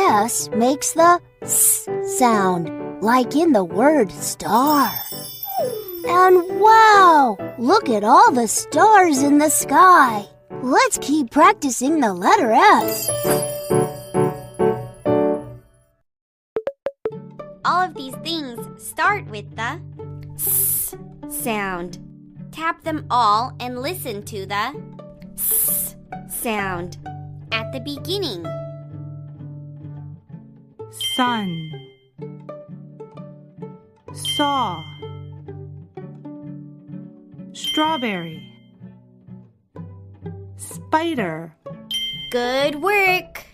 S makes the S sound, like in the word star. And wow! Look at all the stars in the sky. Let's keep practicing the letter S. All of these things start with the S sound. Tap them all and listen to the S sound at the beginning. Sun, saw, strawberry, spider. Good work!